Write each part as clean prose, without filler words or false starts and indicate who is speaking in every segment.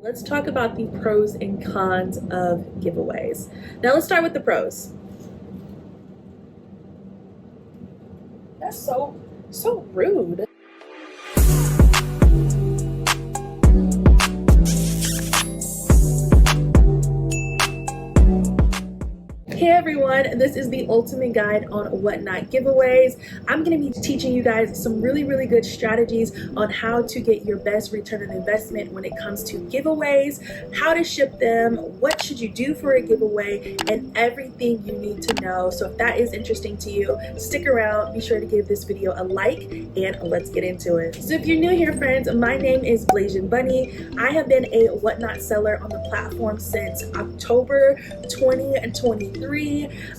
Speaker 1: Let's talk about the pros and cons of giveaways. Now let's start with the pros. That's so rude. Hey everyone, this is the ultimate guide on whatnot giveaways. I'm going to be teaching you guys some really good strategies on how to get your best return on investment when it comes to giveaways, how to ship them, what should you do for a giveaway, and everything you need to know. So if that is interesting to you, stick around, be sure to give this video a like, and let's get into it. So if you're new here, friends, my name is Blasian Bunny. I have been a whatnot seller on the platform since October 2023.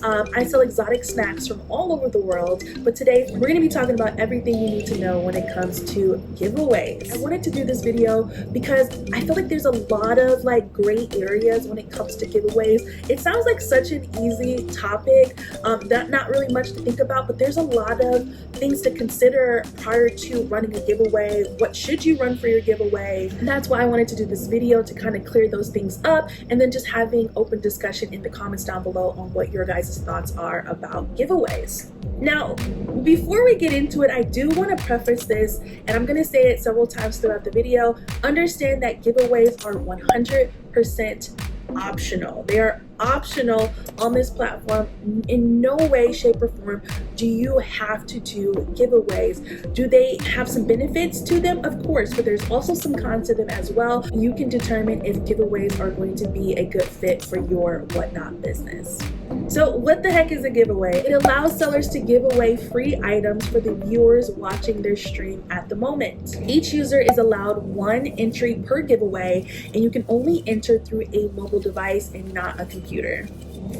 Speaker 1: I sell exotic snacks from all over the world, but today we're going to be talking about everything you need to know when it comes to giveaways. I wanted to do this video because I feel like there's a lot of gray areas when it comes to giveaways. It sounds like such an easy topic, not really much to think about, but there's a lot of things to consider prior to running a giveaway. What should you run for your giveaway? And that's why I wanted to do this video, to kind of clear those things up, and then just having open discussion in the comments down below on what your guys' thoughts are about giveaways. Now, before we get into it, I do want to preface this, and I'm going to say it several times throughout the video. Understand that giveaways are 100% optional. They are optional on this platform. In no way, shape, or form do you have to do giveaways. Do they have some benefits to them? Of course, but there's also some cons to them as well. You can determine if giveaways are going to be a good fit for your whatnot business. So what the heck is a giveaway? It allows sellers to give away free items for the viewers watching their stream at the moment. Each user is allowed one entry per giveaway, and you can only enter through a mobile device and not a computer.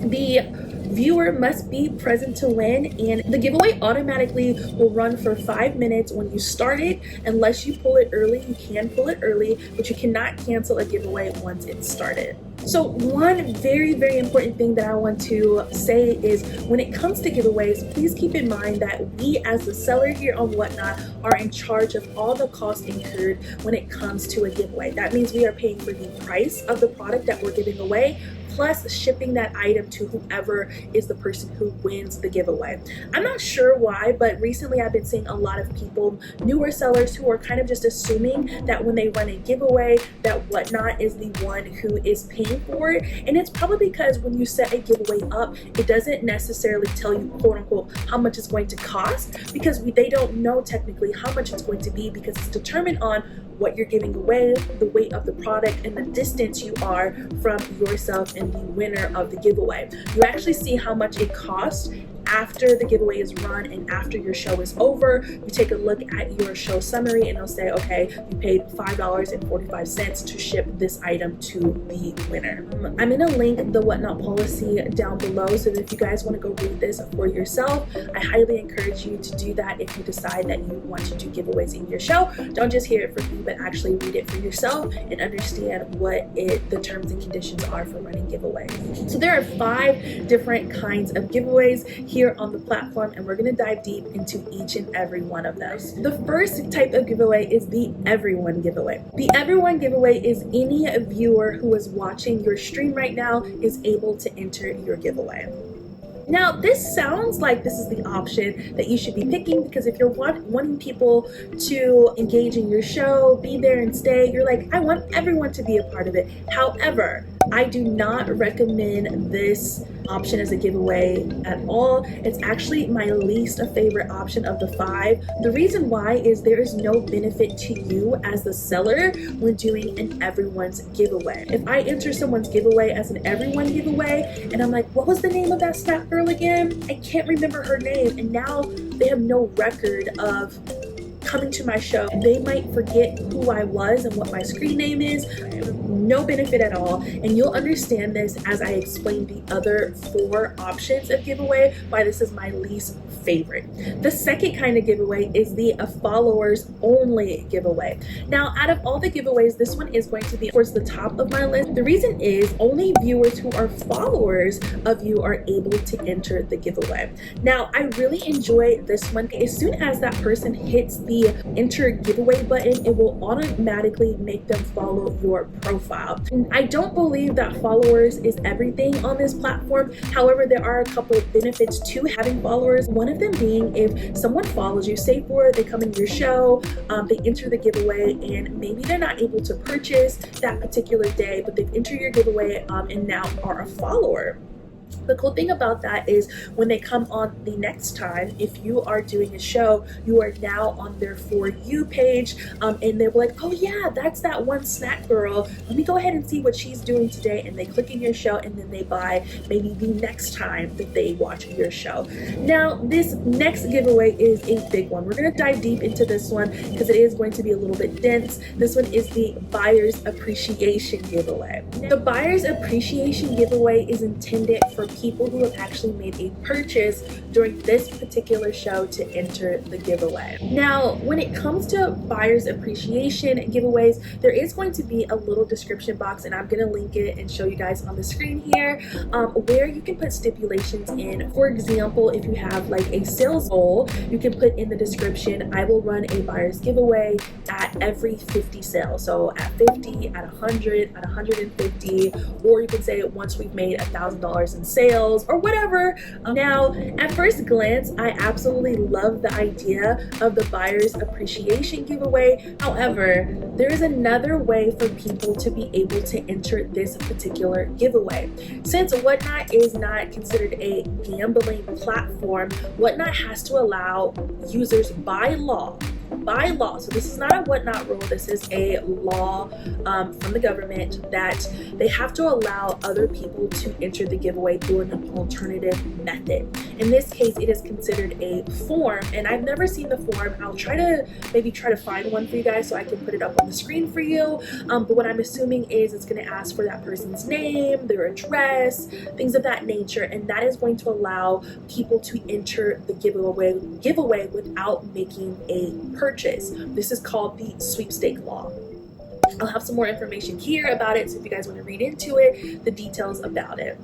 Speaker 1: The viewer must be present to win, and the giveaway automatically will run for 5 minutes when you start it. Unless you pull it early, you can pull it early, but you cannot cancel a giveaway once it's started. So one very important thing that I want to say is, when it comes to giveaways, please keep in mind that we as the seller here on Whatnot are in charge of all the costs incurred when it comes to a giveaway. That means we are paying for the price of the product that we're giving away, plus shipping that item to whoever is the person who wins the giveaway. I'm not sure why, but recently I've been seeing a lot of people, newer sellers, who are kind of just assuming that when they run a giveaway that Whatnot is the one who is paying for it. And it's probably because when you set a giveaway up, it doesn't necessarily tell you, quote unquote, how much it's going to cost, because they don't know technically how much it's going to be, because it's determined on what you're giving away, the weight of the product, and the distance you are from yourself and the winner of the giveaway. You actually see how much it costs after the giveaway is run and after your show is over. You take a look at your show summary, and it'll say, okay, you paid $5.45 to ship this item to the winner. I'm gonna link the Whatnot policy down below, so that if you guys want to go read this for yourself, I highly encourage you to do that. If you decide that you want to do giveaways in your show, don't just hear it from me, but actually read it for yourself and understand what the terms and conditions are for running giveaways. So there are 5 different kinds of giveaways here on the platform, and we're going to dive deep into each and every one of those. The first type of giveaway is the everyone giveaway. The everyone giveaway is any viewer who is watching your stream right now is able to enter your giveaway. Now, this sounds like this is the option that you should be picking, because if you're wanting people to engage in your show, be there and stay, you're like, I want everyone to be a part of it. However, I do not recommend this option as a giveaway at all. It's actually my least favorite option of the 5. The reason why is there is no benefit to you as the seller when doing an everyone's giveaway. If I enter someone's giveaway as an everyone giveaway, and I'm like, what was the name of that snack girl again? I can't remember her name, and now they have no record of coming to my show. They might forget who I was and what my screen name is. No benefit at all, and you'll understand this as I explain the other 4 options of giveaway, why this is my least favorite. The second kind of giveaway is the followers only giveaway. Now, out of all the giveaways, this one is going to be towards the top of my list. The reason is only viewers who are followers of you are able to enter the giveaway. Now, I really enjoy this one. As soon as that person hits the the enter giveaway button, it will automatically make them follow your profile. And I don't believe that followers is everything on this platform. However, there are a couple of benefits to having followers. One of them being, if someone follows you, say for they come in your show, they enter the giveaway, and maybe they're not able to purchase that particular day, but they've entered your giveaway and now are a follower. The cool thing about that is when they come on the next time, if you are doing a show, you are now on their For You page, and they're like, oh yeah, that's that one snack girl. Let me go ahead and see what she's doing today. And they click in your show, and then they buy maybe the next time that they watch your show. Now, this next giveaway is a big one. We're going to dive deep into this one because it is going to be a little bit dense. This one is the Buyer's Appreciation Giveaway. The Buyer's Appreciation Giveaway is intended for people who have actually made a purchase during this particular show to enter the giveaway. Now, when it comes to buyer's appreciation giveaways, there is going to be a little description box, and I'm going to link it and show you guys on the screen here, where you can put stipulations in. For example, if you have like a sales goal, you can put in the description, I will run a buyer's giveaway at every 50 sales. So at 50, at 100, at 150, or you can say once we've made $1,000 in sales or whatever. Now, at first glance, I absolutely love the idea of the buyer's appreciation giveaway. However, there is another way for people to be able to enter this particular giveaway. Since Whatnot is not considered a gambling platform, Whatnot has to allow users by law, so this is not a Whatnot rule, this is a law from the government, that they have to allow other people to enter the giveaway through an alternative method. In this case, it is considered a form, and I've never seen the form. I'll try to find one for you guys so I can put it up on the screen for you, but what I'm assuming is it's going to ask for that person's name, their address, things of that nature, and that is going to allow people to enter the giveaway without making a purchase. This is called the sweepstake law. I'll have some more information here about it, so if you guys want to read into it, the details about it.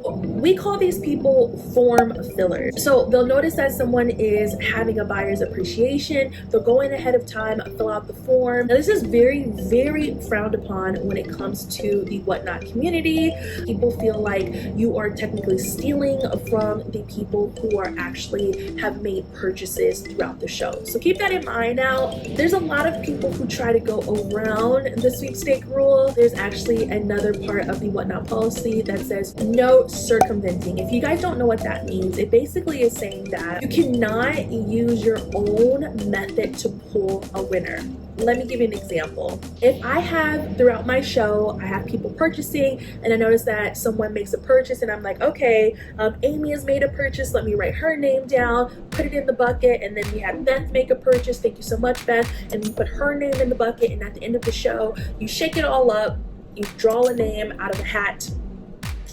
Speaker 1: We call these people form fillers. So they'll notice that someone is having a buyer's appreciation. They'll go in ahead of time, fill out the form. Now, this is very, very frowned upon when it comes to the Whatnot community. People feel like you are technically stealing from the people who are actually have made purchases throughout the show. So keep that in mind. Now, there's a lot of people who try to go around the sweepstake rule. There's actually another part of the Whatnot policy that says no circumventing. If you guys don't know what that means, it basically is saying that you cannot use your own method to pull a winner. Let me give you an example. If I have, throughout my show, I have people purchasing, and I notice that someone makes a purchase, and I'm like, okay, Amy has made a purchase, let me write her name down, put it in the bucket, and then we have Beth make a purchase, thank you so much, Beth, and you put her name in the bucket, and at the end of the show, you shake it all up, you draw a name out of a hat,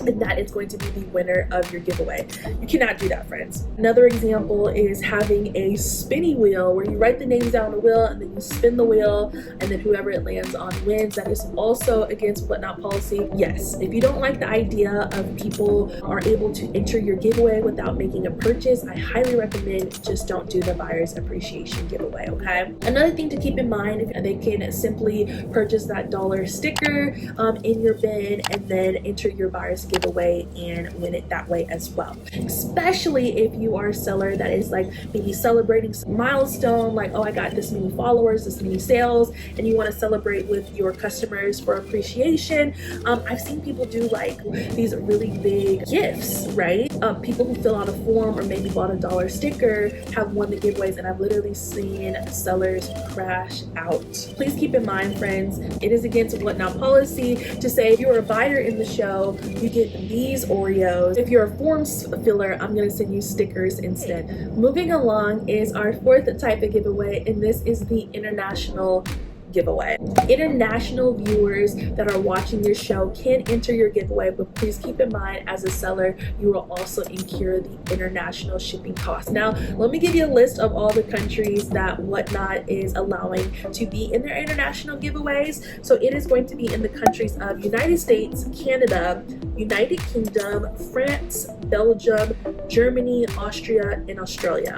Speaker 1: and that is going to be the winner of your giveaway. You cannot do that, friends. Another example is having a spinny wheel where you write the names down on the wheel and then you spin the wheel, and then whoever it lands on wins. That is also against Whatnot policy. Yes, if you don't like the idea of people are able to enter your giveaway without making a purchase, I highly recommend just don't do the buyer's appreciation giveaway, okay? Another thing to keep in mind, if they can simply purchase that dollar sticker in your bin and then enter your buyer's giveaway and win it that way as well. Especially if you are a seller that is like maybe celebrating some milestone, like, oh, I got this many followers, this many sales, and you want to celebrate with your customers for appreciation. I've seen people do like these really big gifts, right? People who fill out a form or maybe bought a dollar sticker have won the giveaways, and I've literally seen sellers crash out. Please keep in mind, friends, it is against Whatnot policy to say if you're a buyer in the show, you get these Oreos. If you're a forms filler, I'm going to send you stickers instead. Moving along is our fourth type of giveaway, and this is the international giveaway. International viewers that are watching your show can enter your giveaway, but please keep in mind, as a seller, you will also incur the international shipping costs. Now, let me give you a list of all the countries that Whatnot is allowing to be in their international giveaways. So it is going to be in the countries of United States, Canada, United Kingdom, France, Belgium, Germany, Austria, and Australia.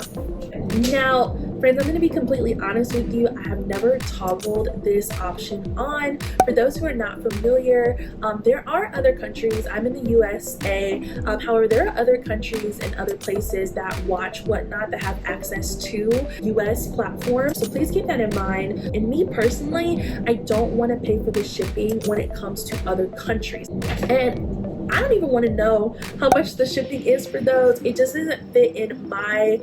Speaker 1: Now, Friends, I'm going to be completely honest with you. I have never toggled this option on. For those who are not familiar, there are other countries. I'm in the USA. However, there are other countries and other places that watch Whatnot that have access to US platforms. So please keep that in mind. And me personally, I don't want to pay for the shipping when it comes to other countries. And I don't even want to know how much the shipping is for those. It just doesn't fit in my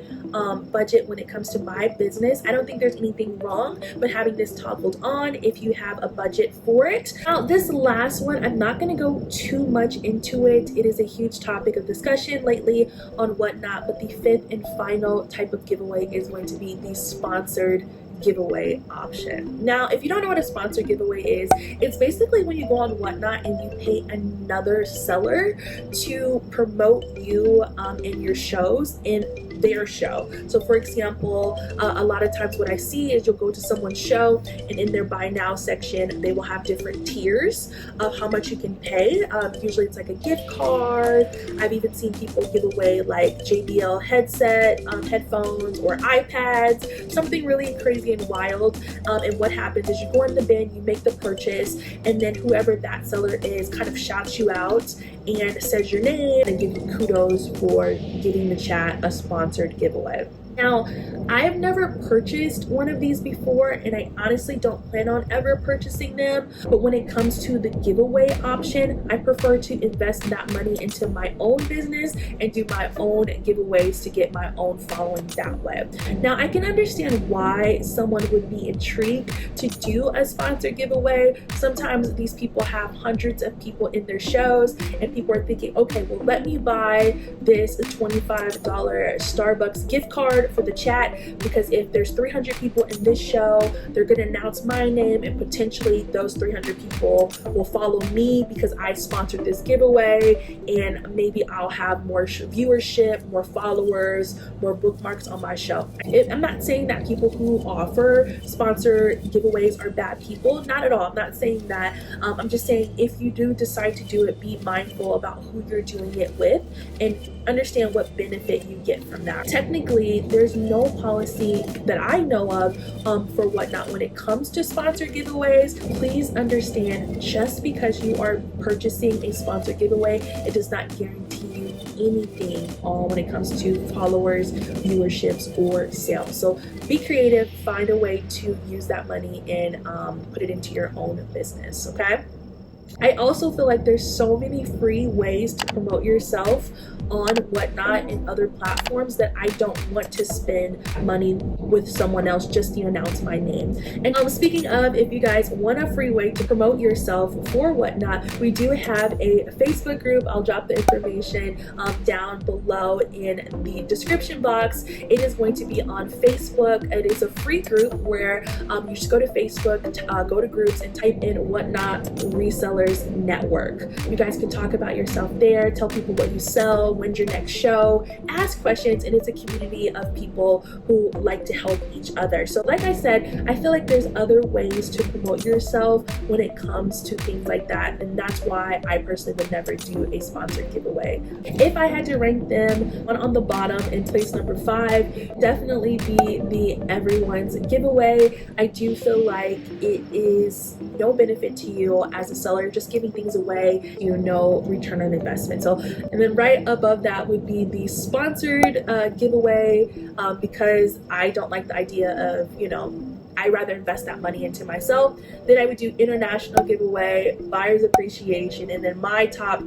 Speaker 1: budget when it comes to my business. I don't think there's anything wrong with having this toggled on if you have a budget for it. Now, this last one, I'm not going to go too much into it. It is a huge topic of discussion lately on Whatnot, but the fifth and final type of giveaway is going to be the sponsored giveaway option. Now, if you don't know what a sponsored giveaway is, it's basically when you go on Whatnot and you pay another seller to promote you in your shows in their show. So for example, a lot of times what I see is you'll go to someone's show and in their buy now section they will have different tiers of how much you can pay. Usually it's like a gift card. I've even seen people give away like JBL headset, headphones, or iPads, something really crazy and wild. And what happens is you go in the bin, you make the purchase, and then whoever that seller is kind of shouts you out and says your name and give you kudos for giving the chat a sponsored giveaway. Now, I have never purchased one of these before, and I honestly don't plan on ever purchasing them. But when it comes to the giveaway option, I prefer to invest that money into my own business and do my own giveaways to get my own following that way. Now, I can understand why someone would be intrigued to do a sponsored giveaway. Sometimes these people have hundreds of people in their shows, and people are thinking, okay, well, let me buy this $25 Starbucks gift card for the chat, because if there's 300 people in this show, they're going to announce my name, and potentially those 300 people will follow me because I sponsored this giveaway, and maybe I'll have more viewership, more followers, more bookmarks on my show. I'm not saying that people who offer sponsored giveaways are bad people, not at all. I'm not saying that. I'm just saying if you do decide to do it, be mindful about who you're doing it with and understand what benefit you get from that. Technically, there's no policy that I know of for Whatnot when it comes to sponsored giveaways. Please understand, just because you are purchasing a sponsored giveaway, it does not guarantee you anything when it comes to followers, viewerships, or sales. So be creative, find a way to use that money and put it into your own business, okay? I also feel like there's so many free ways to promote yourself on Whatnot and other platforms that I don't want to spend money with someone else just to announce my name. And speaking of, if you guys want a free way to promote yourself for Whatnot, we do have a Facebook group. I'll drop the information down below in the description box. It is going to be on Facebook. It is a free group where you just go to Facebook, go to groups, and type in Whatnot Resellers Network. You guys can talk about yourself there, tell people what you sell, when's your next show, ask questions, and it's a community of people who like to help each other. So like I said, I feel like there's other ways to promote yourself when it comes to things like that, and that's why I personally would never do a sponsored giveaway. If I had to rank them on the bottom, in place number 5, definitely be the everyone's giveaway. I do feel like it is no benefit to you as a seller, just giving things away, no return on investment. So, and then right above that would be the sponsored giveaway, because I don't like the idea of, I rather invest that money into myself. Then I would do international giveaway, buyer's appreciation, and then my top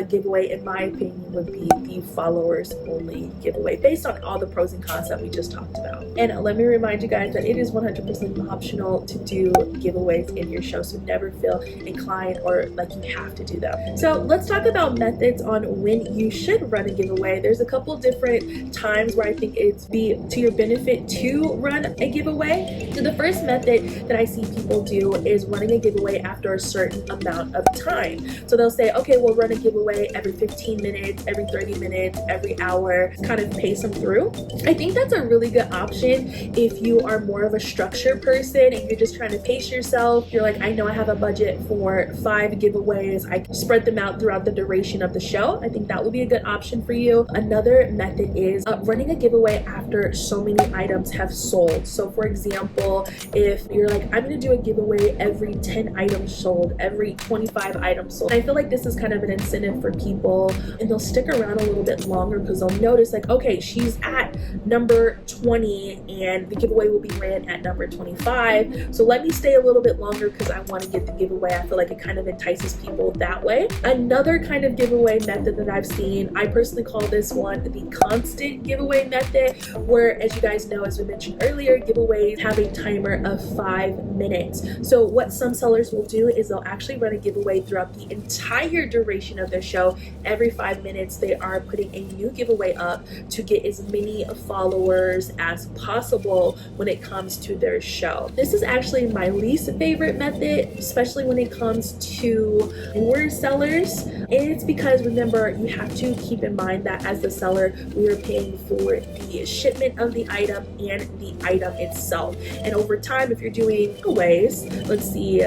Speaker 1: giveaway, in my opinion, would be the followers only giveaway, based on all the pros and cons that we just talked about. And let me remind you guys that it is 100% optional to do giveaways in your show, so never feel inclined or like you have to do them. So let's talk about methods on when you should run a giveaway. There's a couple different times where I think it's to your benefit to run a giveaway. So the first method that I see people do is running a giveaway after a certain amount of time. So they'll say, okay, we'll run a giveaway every 15 minutes, every 30 minutes, every hour, kind of pace them through. I think that's a really good option if you are more of a structured person and you're just trying to pace yourself. You're like, I know I have a budget for 5 giveaways. I can spread them out throughout the duration of the show. I think that would be a good option for you. Another method is running a giveaway after so many items have sold. So for example, if you're like, I'm going to do a giveaway every 10 items sold, every 25 items sold. I feel like this is kind of an incentive for people, and they'll stick around a little bit longer because they'll notice like, okay, she's at number 20 and the giveaway will be ran at number 25. So let me stay a little bit longer because I want to get the giveaway. I feel like it kind of entices people that way. Another kind of giveaway method that I've seen, I personally call this one the constant giveaway method, where, as you guys know, as we mentioned earlier, giveaways have a timer of 5 minutes. So what some sellers will do is they'll actually run a giveaway throughout the entire duration of their show. Every 5 minutes, they are putting a new giveaway up to get as many followers as possible when it comes to their show. This is actually my least favorite method, especially when it comes to newer sellers. And it's because, remember, you have to keep in mind that as the seller, we are paying for the shipment of the item and the item itself. And over time, if you're doing giveaways, let's see,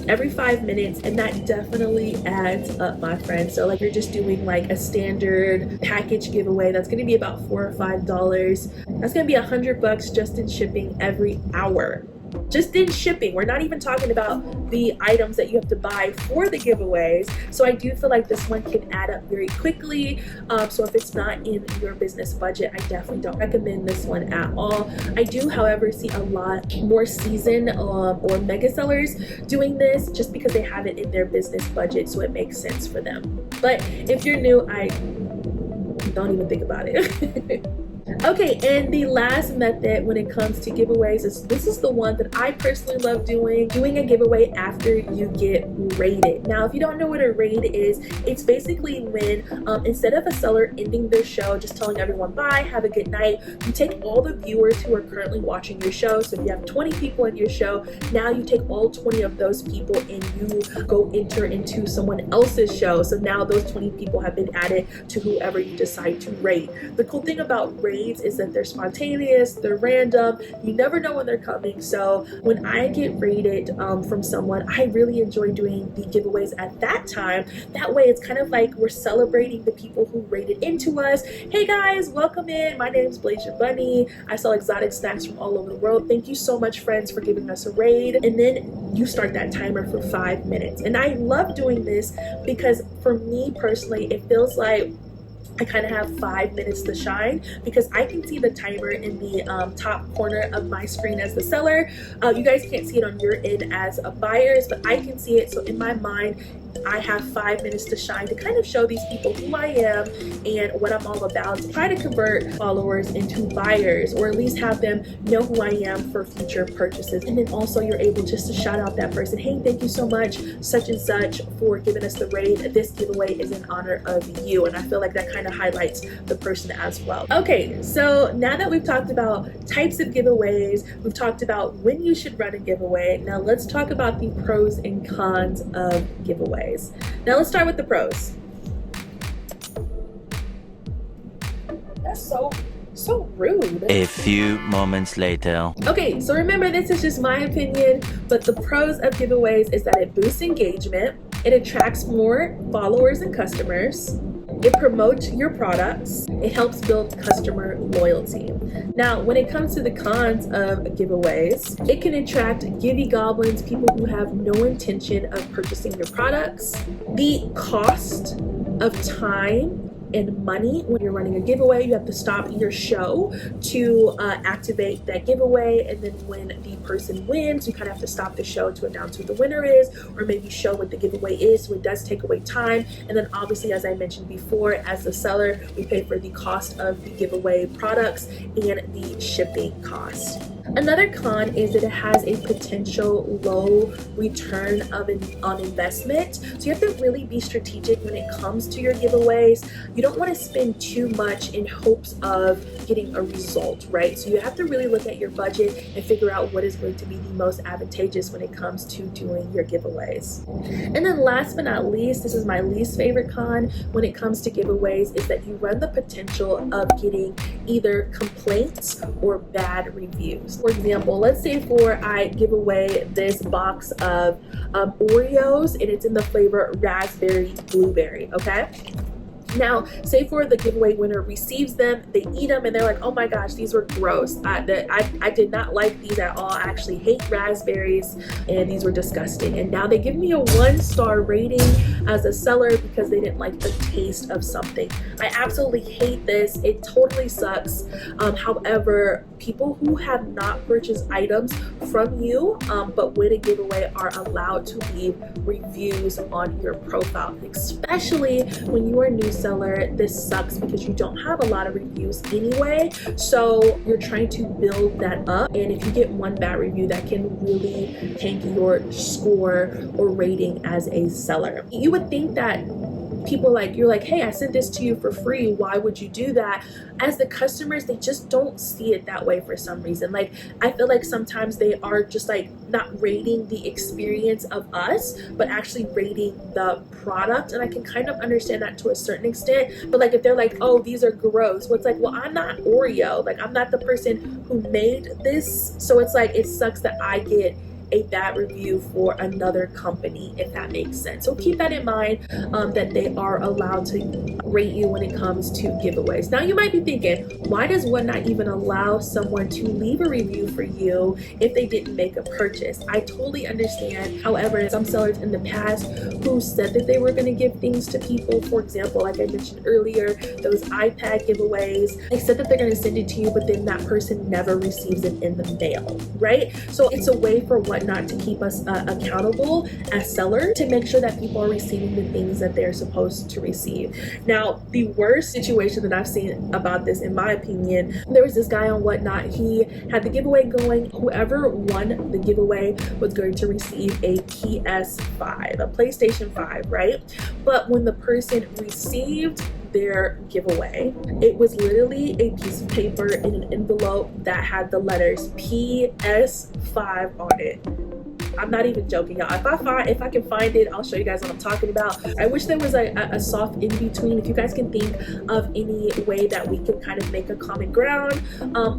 Speaker 1: every 5 minutes, and that definitely adds up, my friend. So like, you're just doing like a standard package giveaway, that's going to be about $4 or $5. That's going to be $100 just in shipping every hour. Just in shipping. We're not even talking about the items that you have to buy for the giveaways. So I do feel like this one can add up very quickly. So if it's not in your business budget, I definitely don't recommend this one at all. I do, however, see a lot more seasoned or mega sellers doing this just because they have it in their business budget, so it makes sense for them. But if you're new, I don't even think about it. Okay, and the last method when it comes to giveaways is, this is the one that I personally love doing a giveaway after you get rated. Now, if you don't know what a raid is, it's basically when instead of a seller ending their show just telling everyone bye, have a good night, you take all the viewers who are currently watching your show. So if you have 20 people in your show, now you take all 20 of those people and you go enter into someone else's show. So now those 20 people have been added to whoever you decide to rate. The cool thing about raids is that they're spontaneous, they're random, you never know when they're coming. So when I get rated from someone, I really enjoy doing the giveaways at that time. That way it's kind of like we're celebrating the people who rated into us. Hey guys, welcome in. My name is Blazer Bunny. I sell exotic snacks from all over the world. Thank you so much, friends, for giving us a raid. And then you start that timer for 5 minutes. And I love doing this because for me personally, it feels like I kind of have 5 minutes to shine because I can see the timer in the top corner of my screen as the seller. You guys can't see it on your end as buyers, but I can see it. So in my mind, I have 5 minutes to shine to kind of show these people who I am and what I'm all about, to try to convert followers into buyers, or at least have them know who I am for future purchases. And then also you're able just to shout out that person, hey, thank you so much, such and such, for giving us the raid. This giveaway is in honor of you. And I feel like that kind of highlights the person as well. Okay, so now that we've talked about types of giveaways, we've talked about when you should run a giveaway. Now let's talk about the pros and cons of giveaways. Now let's start with the pros. That's so rude.
Speaker 2: A few moments later.
Speaker 1: Okay, so remember, this is just my opinion, but the pros of giveaways is that it boosts engagement, it attracts more followers and customers, it promotes your products, it helps build customer loyalty. Now, when it comes to the cons of giveaways, it can attract givvy goblins, people who have no intention of purchasing your products. The cost of time and money. When you're running a giveaway, you have to stop your show to activate that giveaway, and then when the person wins, you kind of have to stop the show to announce who the winner is, or maybe show what the giveaway is. So it does take away time. And then obviously, as I mentioned before, as the seller, we pay for the cost of the giveaway products and the shipping cost. Another con is that it has a potential low return on investment. So you have to really be strategic when it comes to your giveaways. You don't want to spend too much in hopes of getting a result, right? So you have to really look at your budget and figure out what is going to be the most advantageous when it comes to doing your giveaways. And then last but not least, this is my least favorite con when it comes to giveaways, is that you run the potential of getting either complaints or bad reviews. For example, let's say I give away this box of Oreos and it's in the flavor raspberry blueberry, okay? Now, say for the giveaway winner receives them, they eat them, and they're like, oh my gosh, these were gross. I did not like these at all. I actually hate raspberries, and these were disgusting. And now they give me a 1-star rating as a seller because they didn't like the taste of something. I absolutely hate this. It totally sucks. However, people who have not purchased items from you but win a giveaway are allowed to leave reviews on your profile, especially when you are a new seller. This sucks because you don't have a lot of reviews anyway, so you're trying to build that up, and if you get one bad review, that can really tank your score or rating as a seller. You would think that people you're like, hey, I sent this to you for free, why would you do that? As the customers, they just don't see it that way for some reason. I feel like sometimes they are just not rating the experience of us, but actually rating the product, and I can kind of understand that to a certain extent. But if they're like, oh, these are gross, well, it's well, I'm not Oreo, I'm not the person who made this, so it's it sucks that I get a bad review for another company, if that makes sense. So keep that in mind, that they are allowed to rate you when it comes to giveaways. Now you might be thinking, why does Whatnot even allow someone to leave a review for you if they didn't make a purchase? I totally understand. However, some sellers in the past who said that they were going to give things to people, for example, like I mentioned earlier, those iPad giveaways, they said that they're going to send it to you, but then that person never receives it in the mail, right? So it's a way for Whatnot to keep us accountable as sellers, to make sure that people are receiving the things that they're supposed to receive. Now, the worst situation that I've seen about this, in my opinion, there was this guy on Whatnot. He had the giveaway going. Whoever won the giveaway was going to receive a PS5, a PlayStation 5, right? But when the person received their giveaway, it was literally a piece of paper in an envelope that had the letters PS5 on it. I'm not even joking, y'all. If I can find it, I'll show you guys what I'm talking about. I wish there was a soft in between. If you guys can think of any way that we can kind of make a common ground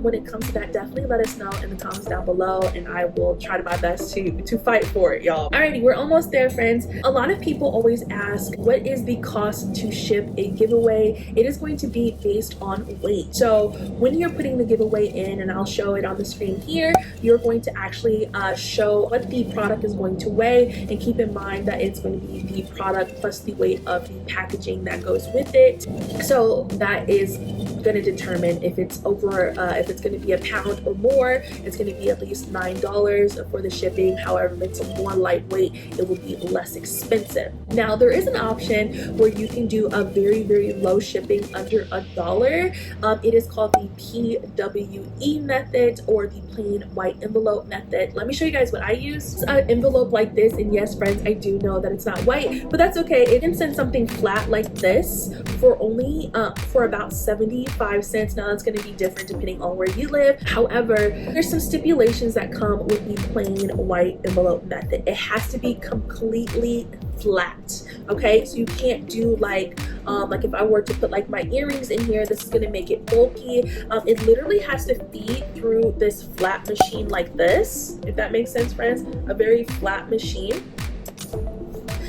Speaker 1: when it comes to that, definitely let us know in the comments down below, and I will try my best to fight for it, y'all. Alrighty, we're almost there, friends. A lot of people always ask, what is the cost to ship a giveaway? It is going to be based on weight. So when you're putting the giveaway in, and I'll show it on the screen here, you're going to actually show what the product is going to weigh, and keep in mind that it's going to be the product plus the weight of the packaging that goes with it. So that is going to determine if it's over, if it's going to be a pound or more. It's going to be at least $9 for the shipping. However, if it's more lightweight, it will be less expensive. Now, there is an option where you can do a very, very low shipping under $1. It is called the PWE method, or the plain white envelope method. Let me show you guys what I use. It's an envelope like this, and yes, friends, I do know that it's not white, but that's okay. It can send something flat like this for only for about 75 cents. Now, that's going to be different depending on where you live. However, there's some stipulations that come with the plain white envelope method. It has to be completely flat, okay? So you can't do like if I were to put my earrings in here, this is going to make it bulky. It literally has to feed through this flat machine like this, if that makes sense, friends. A very flat machine.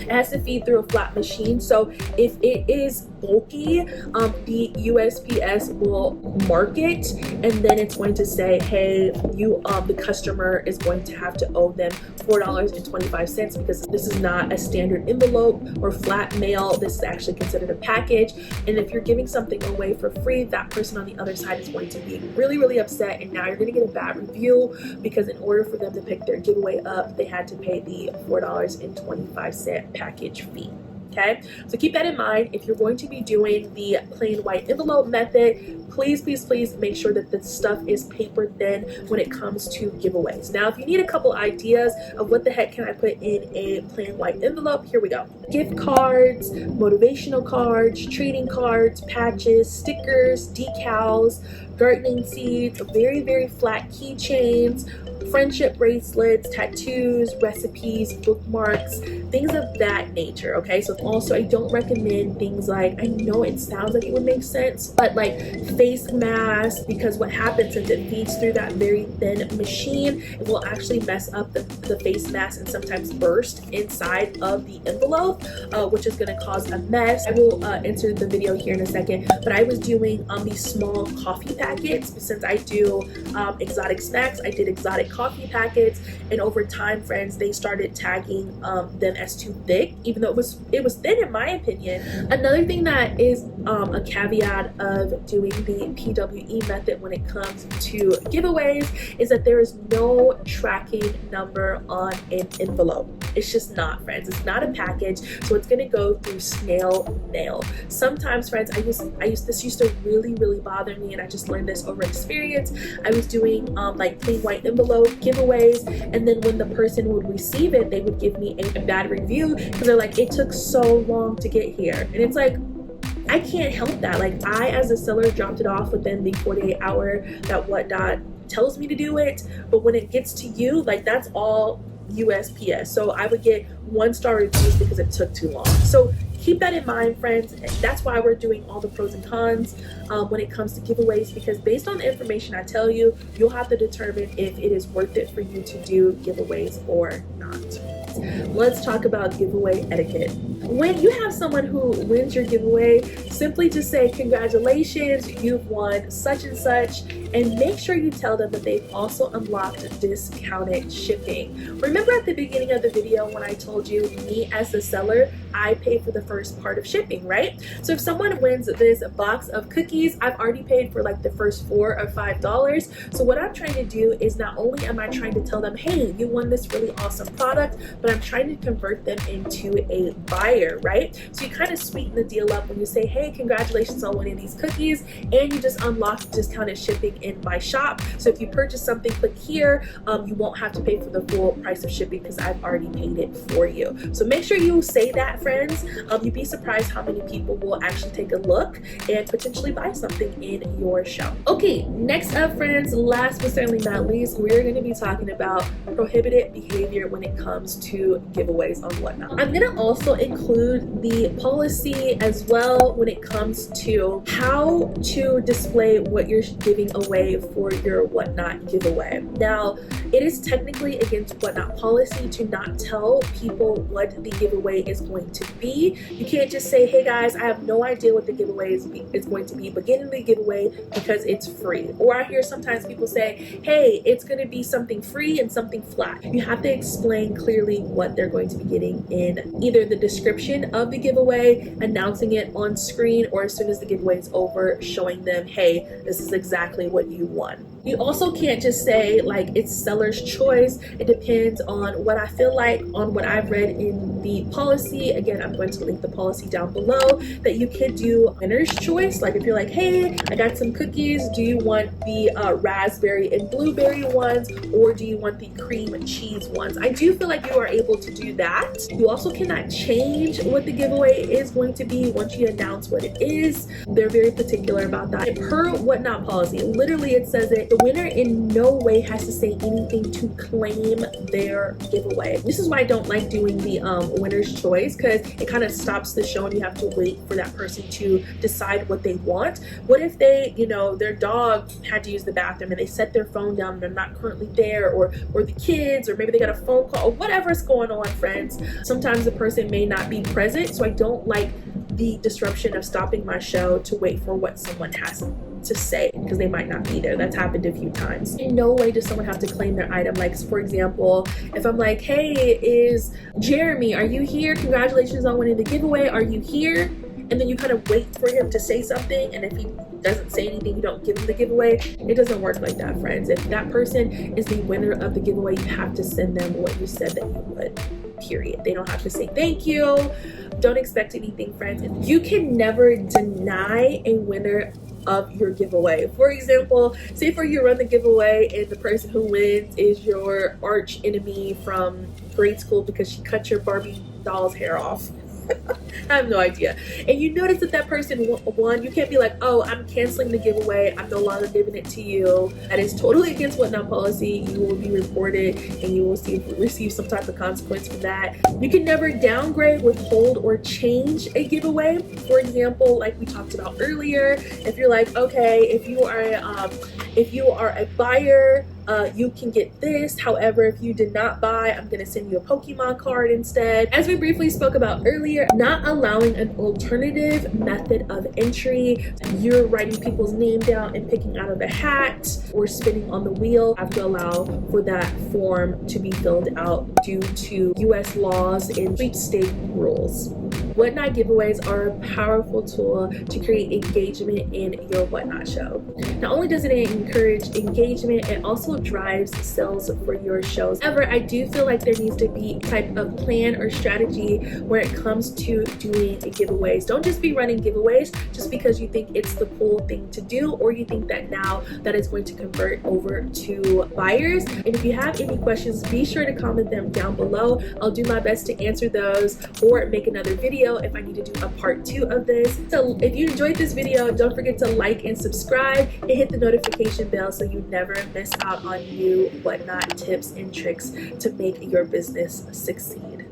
Speaker 1: It has to feed through a flat machine. So if it is bulky, the USPS will mark it, and then it's going to say, hey, the customer is going to have to owe them $4.25, because this is not a standard envelope or flat mail. This is actually considered a package. And if you're giving something away for free, that person on the other side is going to be really, really upset, and now you're going to get a bad review, because in order for them to pick their giveaway up, they had to pay the $4.25 package fee. okay? So keep that in mind. If you're going to be doing the plain white envelope method, please make sure that the stuff is paper thin when it comes to giveaways. Now, if you need a couple ideas of what the heck can I put in a plain white envelope, here we go. Gift cards, motivational cards, trading cards, patches, stickers, decals, gardening seeds, very flat keychains, friendship bracelets, tattoos, recipes, bookmarks, things of that nature, okay? So also, I don't recommend things like, I know it sounds like it would make sense, but like face masks, because what happens is it feeds through that very thin machine. It will actually mess up the face mask and sometimes burst inside of the envelope, which is going to cause a mess. I will insert the video here in a second, but I was doing these small coffee packets. Since I do exotic snacks, I did exotic coffee packets, and over time, friends, they started tagging them as too thick, even though it was thin in my opinion. Another thing that is a caveat of doing the PWE method when it comes to giveaways is that there is no tracking number on an envelope. It's just not, friends. It's not a package, so it's gonna go through snail mail. Sometimes, friends, this used to really bother me, and I just learned this over experience. I was doing like plain white envelope giveaways, and then when the person would receive it, they would give me a bad review because they're like, it took so long to get here. And it's like, I can't help that. Like, I as a seller dropped it off within the 48 hour that Whatnot tells me to do it, but when it gets to you, like, that's all USPS. So I would get 1-star reviews because it took too long. So keep that in mind, friends. That's why we're doing all the pros and cons when it comes to giveaways, because based on the information I tell you, you'll have to determine if it is worth it for you to do giveaways or not. Let's talk about giveaway etiquette. When you have someone who wins your giveaway, simply just say, congratulations, you've won such and such, and make sure you tell them that they've also unlocked discounted shipping. Remember at the beginning of the video when I told you, me as the seller, I pay for the first part of shipping, right? So if someone wins this box of cookies, I've already paid for like the first $4 or $5. So what I'm trying to do is, not only am I trying to tell them, hey, you won this really awesome product, but I'm trying to convert them into a buyer, right? So you kind of sweeten the deal up when you say, hey, congratulations on winning these cookies, and you just unlock discounted shipping in my shop. So if you purchase something, click here, you won't have to pay for the full price of shipping because I've already paid it for you. So make sure you say that, friends. You'd be surprised how many people will actually take a look and potentially buy something in your shop. Okay, next up, friends, last but certainly not least, we're going to be talking about prohibited behavior when it comes to giveaways on Whatnot. I'm going to also include the policy as well when it comes to how to display what you're giving away for your Whatnot giveaway. Now, it is technically against Whatnot policy to not tell people what the giveaway is going to be. You can't just say, hey guys, I have no idea what the giveaway is going to be, but get in the giveaway because it's free. Or I hear sometimes people say, hey, it's going to be something free and something flat. You have to explain clearly what they're going to be getting in either the description of the giveaway, announcing it on screen, or as soon as the giveaway is over, showing them, hey, this is exactly what you won. You also can't just say like it's seller's choice. It depends on what I feel like, on what I've read in the policy. Again, I'm going to link the policy down below, that you could do winner's choice. Like if you're like, hey, I got some cookies, do you want the raspberry and blueberry ones, or do you want the cream cheese ones? I do feel like you are able to do that. You also cannot change what the giveaway is going to be once you announce what it is. They're very particular about that. Per Whatnot policy, literally it says it, the winner in no way has to say anything to claim their giveaway. This is why I don't like doing the winner's choice, because it kind of stops the show and you have to wait for that person to decide what they want. What if they, you know, their dog had to use the bathroom and they set their phone down and they're not currently there, or the kids, or maybe they got a phone call, or whatever's going on, friends. Sometimes the person may not be present, so I don't like the disruption of stopping my show to wait for what someone has to say, because they might not be there. That's happened a few times. In no way does someone have to claim their item. Like, for example, if I'm like, hey, is Jeremy, are you here? Congratulations on winning the giveaway. Are you here? And then you kind of wait for him to say something, and if he doesn't say anything, you don't give him the giveaway. It doesn't work like that, friends. If that person is the winner of the giveaway, you have to send them what you said that you would, period. They don't have to say thank you. don't expect anything, friends. You can never deny a winner of your giveaway. For example, say for you run the giveaway and the person who wins is your arch enemy from grade school because she cut your Barbie doll's hair off. I have no idea. And you notice that that person won. You can't be like, oh, I'm canceling the giveaway. I'm no longer giving it to you. That is totally against whatnot policy. You will be reported and you will receive some type of consequence for that. You can never downgrade, withhold, or change a giveaway. For example, like we talked about earlier, if you're like, okay, if you are a buyer, you can get this. However, if you did not buy, I'm going to send you a Pokemon card instead. As we briefly spoke about earlier, not allowing an alternative method of entry. You're writing people's name down and picking out of a hat or spinning on the wheel. I have to allow for that form to be filled out due to US laws and sweepstake rules. Whatnot giveaways are a powerful tool to create engagement in your Whatnot show. Not only does it encourage engagement, it also drives sales for your shows. However, I do feel like there needs to be a type of plan or strategy when it comes to doing giveaways. Don't just be running giveaways just because you think it's the cool thing to do, or you think that now that is going to convert over to buyers. And if you have any questions, be sure to comment them down below. I'll do my best to answer those or make another video if I need to do a part 2 of this. So if you enjoyed this video, don't forget to like and subscribe and hit the notification bell so you never miss out on new Whatnot tips and tricks to make your business succeed.